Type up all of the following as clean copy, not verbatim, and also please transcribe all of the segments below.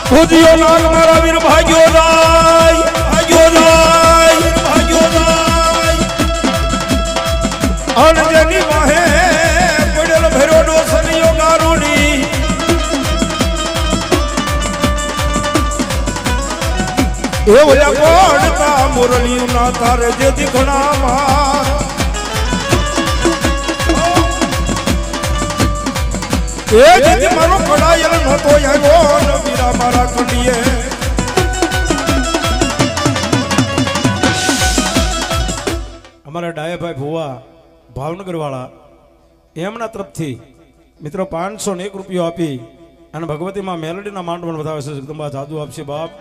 ભુજિયો નાગ મારા વીર ભાગ્યો જાય, ભાગ્યો જાય, ભાગ્યો જાય. અણજની વાહે પડેલ ભેરો ડોસરીયો ગારુડી. એ ઓલા પડતા મુરલિયું ના તારે જે દીખણા માર. એ જેથી મારો કડાયલ નહોતો આવ્યો વીરા મારા કંડીએ. અમારા ડાયાભાઈ ભુવા ભાવનગર વાળા એમના તરફથી મિત્રો 501 રૂપિયો આપી અને ભગવતીમાં મેલડીના માંડવણ વધાવે છે. જગદંબા જાદુ આપશે બાપ.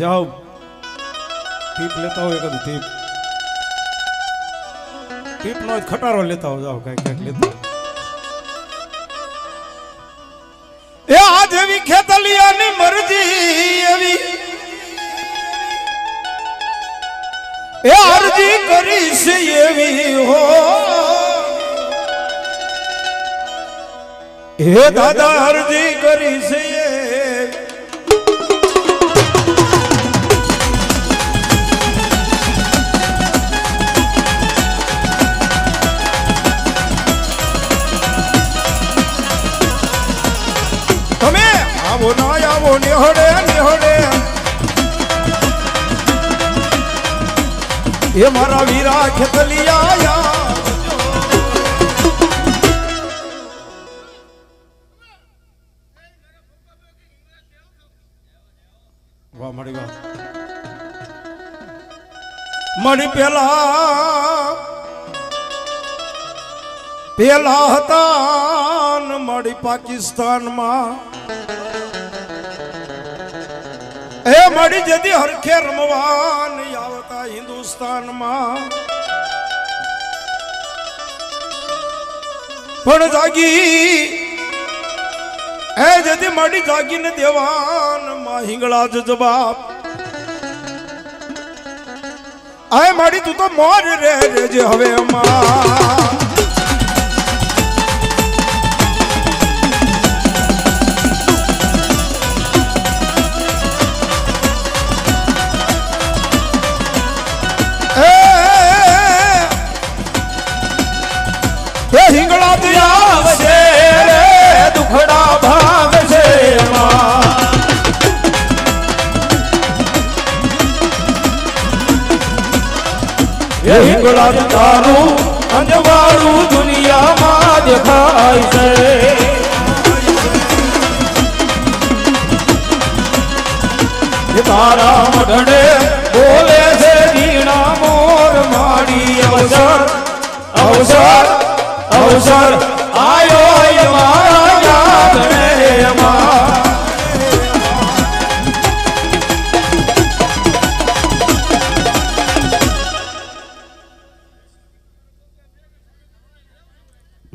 જાઓ ટીપ લેતા હોય કદું ટીપ નો ખટારો લેતા હો. જાઓ કઈક કઈક લેતા. એ આ જેવી ખેતલિયાની મરજી એવી એ અરજી કરી છે એવી હો. હે દાદા અરજી કરી છે તમે આવો ના આવો નિહોડે નિહોડે. એ મારા વીરા ખેતલિયા વાહ મળી વાહ મળી. પેલા હતા મળી પાકિસ્તાનમાં. એ મળી જતી હરખે રમવાન આવતા હિન્દુસ્તાનમાં. પણ જાગી એ જતી મળી જાગીને દેવાન માં હિંગળા જ જવાબ. આ મળી તું તો મોર રે જે હવે માં. હિંગળા તું આવશે રે દુખડા ભાગશે માં. એ હિંગળા તારું અંજવાળું દુનિયામાં દેખાય છે. તારા મઢડે બોલે છે વીણા મોર માડી. અવસર અવસર અવસર આયો મારા યાદ રે માં.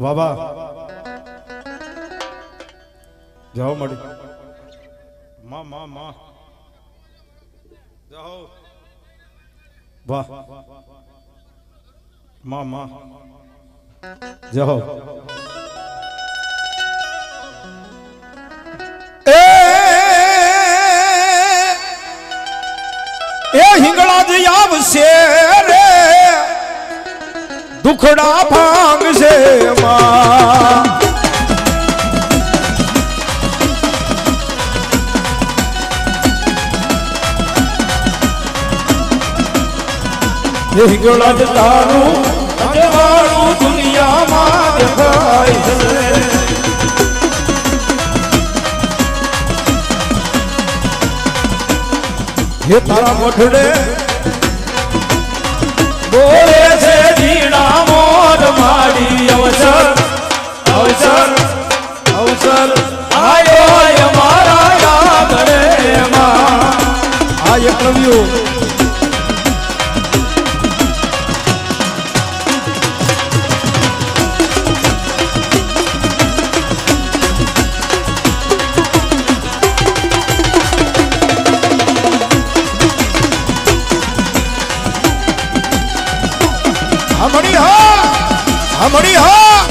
વાહ વાહ જાઓ મળી માં માં માં જાઓ. વાહ માં માં જાઓ. એ હિંગળા જ આવશે રે દુખડા ભાંગશે માં. હિંગળા જ તારું અંજવાળું દુનિયામાં દેખાય છે. હે તારા મઠડે બોલે છે જીણા મોર માડી. અવસર અવસર અવસર આયો મારા યાદ રે માં. આ એકલવ્યો મળી હા.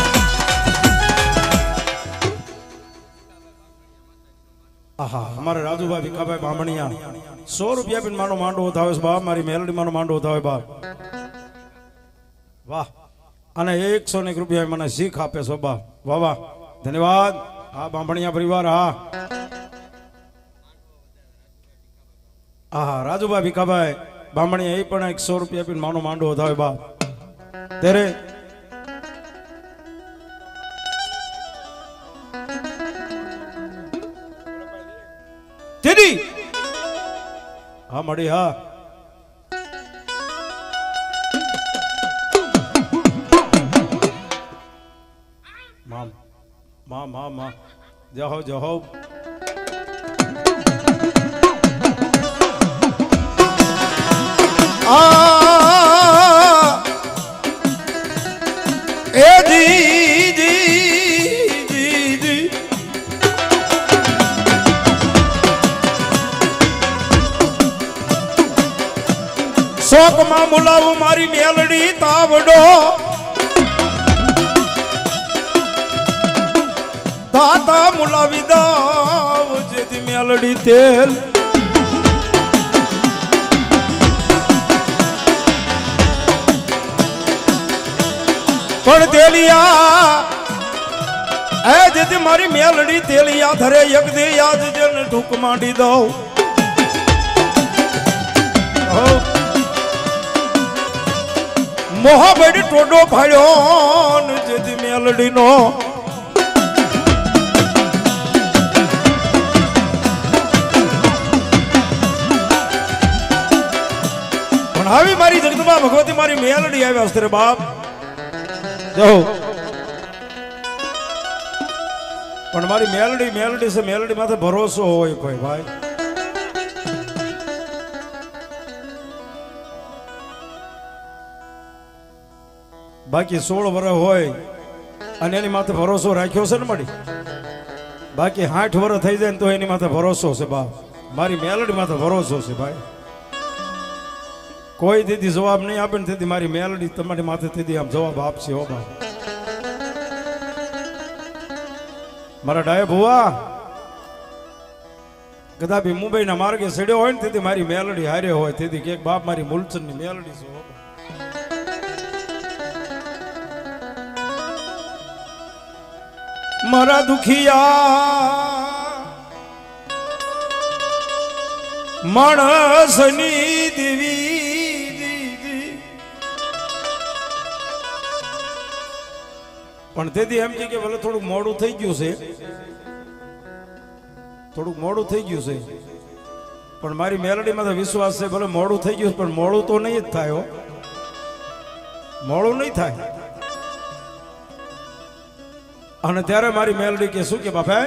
આહા અમારે રાજુભાઈ ભીખાભાઈ બામણિયા 100 રૂપિયા પીને માનો માંડવો થાવે છે બાપ મારી મેલડી માનો માંડવો થાવે બાપ વાહ અને 100 રૂપિયા મને શીખ આપે છો બાપ વાહ વાહ ધન્યવાદ હા બામણિયા પરિવાર હા હા રાજુભાઈ ભીખાભાઈ બામણિયા એ પણ 100 રૂપિયા પીને માનો માંડવો થાવે બાપ ત્યારે તેદી હા મળી હા માં જહો જહો એ દી શોકમાં બોલાવું મારી મેલડી તાવડો દાતા મુલાવી દાવ જેથી મેલડી તેલ પણ તેલિયા એ જેથી મારી મેલડી તેલિયા ધરે એક દે યાદ જન ઢૂક માંડી દઉં મોહાબડી ટોડો ફાડ્યો ને જેથી મેલડી નો પણ આવી મારી જગદંબા ભગવતી મારી મેલડી આવ્યા અસ્તરે બાપ જો પણ મારી મેલડી છે મેલડી માથે ભરોસો હોય કોઈ ભાઈ બાકી 16 વર્ષ હોય અને એની માથે ભરોસો રાખ્યો છે ને મળી બાકી 60 વર્ષ થઈ જાય ને તો એની માથે ભરોસો છે બાપ મારી મેલડી માથે ભરોસો છે ભાઈ કોઈ દીદી જવાબ નહીં આપે ને તેથી મારી મેલડી તમારી માથે તેથી આમ જવાબ આપશે હો બાપ મારા ડાય ભુવા કદાપી મુંબઈના માર્ગે ચડ્યો હોય ને તેથી મારી મેલડી હારે હોય તેથી કે બાપ મારી મૂલચંદની મેલડી છે મારા દુખિયા માણસની દેવી પણ તેથી એમ કે ભલે થોડુંક મોડું થઈ ગયું છે પણ મારી મેલડીમાં તો વિશ્વાસ છે ભલે મોડું થઈ ગયું પણ મોડું તો નહીં જ થાય હો મોડું નહીં થાય અને ત્યારે મારી મેલડી કે શું કે બાપા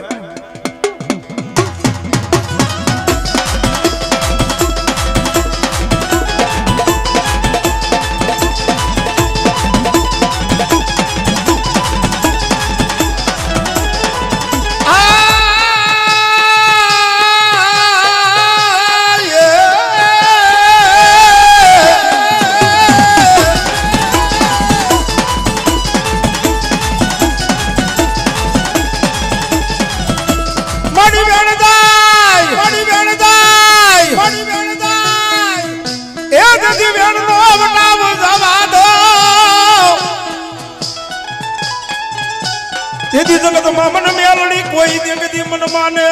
તેથી જગતમાં મન મેલડી કોઈ દેગદી મન માને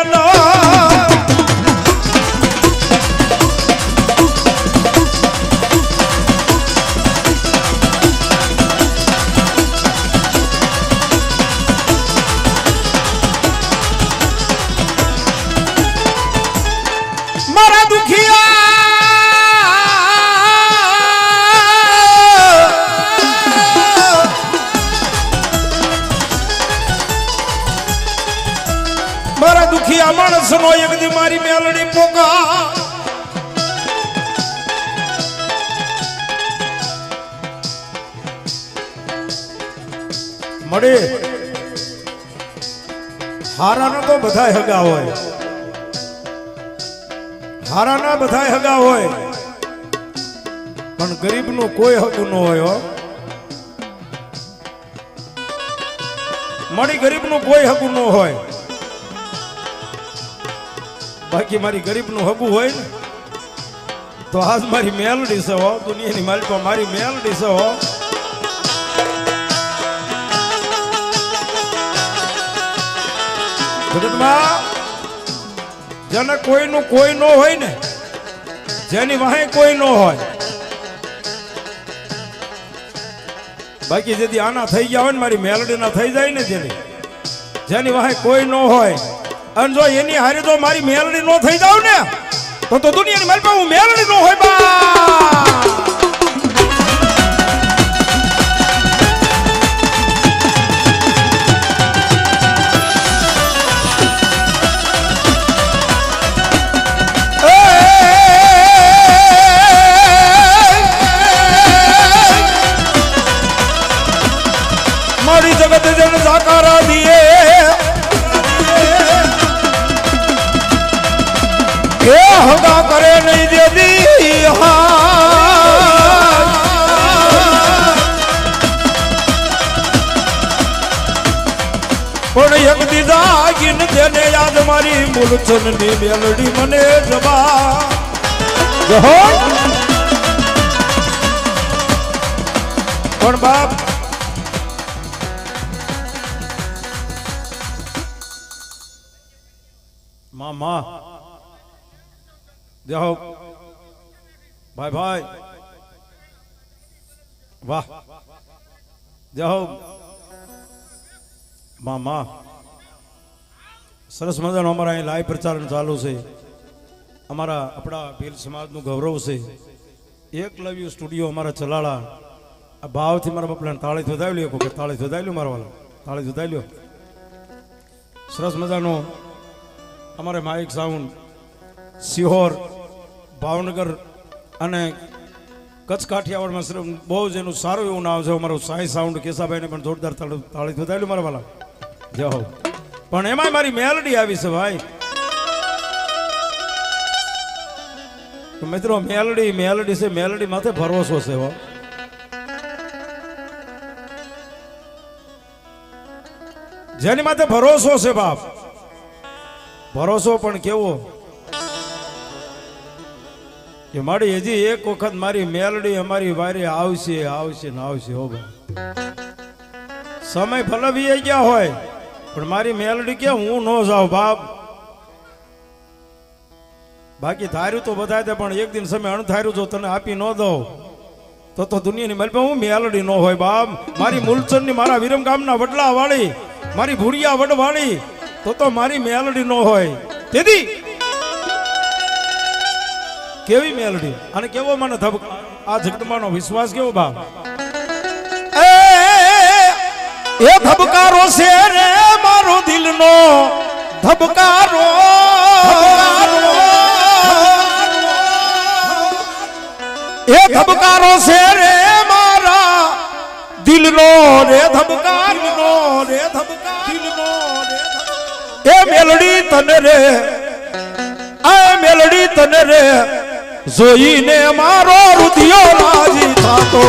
મારા દુખિયા મારા દુખિયા માણસ નો એક દી મારી મેલડી પોકા મળે હારાના તો બધાય હગા હોય હારાના બધાય હગા હોય પણ ગરીબ નું કોઈ હગું ન હોય હો મળી ગરીબ નું કોઈ હગું ન હોય બાકી મારી ગરીબનું હગું હોય ને તો આજ મારી મેલડી છે હો, દુનિયાની માલિકો મારી મેલડી છે હો. જગતમાં જેને કોઈનું કોઈ ન હોય ને, જેની વાહે કોઈ ન હોય, બાકી જેથી આના થઈ ગયા હોય ને મારી મેલડીના થઈ જાય ને, જેની વાહે કોઈ ન હોય અને જો એની હારે જો મારી મેલડી નો થઈ જાવ ને તો દુનિયાની મારી પાસે હું મેલડી નો હોય બા. મારી જગત જન સાકારા દિયે એ હગા કરે નહીં દેદી પણ એક દીધા ગીન જેને યાદ મારી મૂલચન ની મેલડી મને જબા પણ બાપ મામા જાઓ ભાઈ ભાઈ વાહ જાઓ મામા સરસ મજાનો અમારા અહીં લાઈવ પ્રચારણ ચાલુ છે. અમારા આપણા ભીલ સમાજનું ગૌરવ છે. એકલવ્ય સ્ટુડિયો અમારા ચલાળા આ ભાવથી મારા બાપલાને તાળી વધાવી લ્યો કે તાળી વધાવી લ્યો મારા વાળા તાળી વધાવી લ્યો. સરસ મજાનો અમારે માઇક સાઉન્ડ સિહોર ભાવનગર અને કચ્છ કાઠિયાવાડમાં બહુ જ એનું સારું એવું નામ છે. અમારું સાઈ સાઉન્ડ કેસાભાઈને પણ જોરદાર તાળી વધાવેલું મારા વાલા જય હો. પણ એમાં મારી મેલડી આવી છે ભાઈ. મિત્રો મેલડી મેલડી છે, મેલડી માથે ભરોસો છે હો. જેની માથે ભરોસો છે બાપ, ભરોસો પણ કેવો કે મારી હજી એક વખત મારી મેલડી અમારી વારે આવશે આવશે ને આવશે હો ભાઈ. સમય ભલે વી ગયા હોય પણ મારી મેલડી કે હું ન જાઉં બાપ. બાકી ધાર્યું તો બધા દે પણ એક દિન સમય અણધાર્યું જો તને આપી ન દઉં તો દુનિયાની મારી હું મેલડી ન હોય બાપ. મારી મૂલચંદ ની મારા વિરમ ગામના વડલા વાળી મારી ભૂરિયા વડવાળી તો મારી મેલડી ન હોય. તેથી કેવી મેલડી અને કેવો મને આ જગતમાંનો વિશ્વાસ કેવો બાપ. એ ધબકારો છે રે મારો દિલનો ધબકારો, એ ધબકારો છે રે મારા દિલનો રે ધબકારો રે દિલનો એ મેલડી તને રે આ મેલડી તને રે જોઈને મારો રુધિયો રાજી થાતો.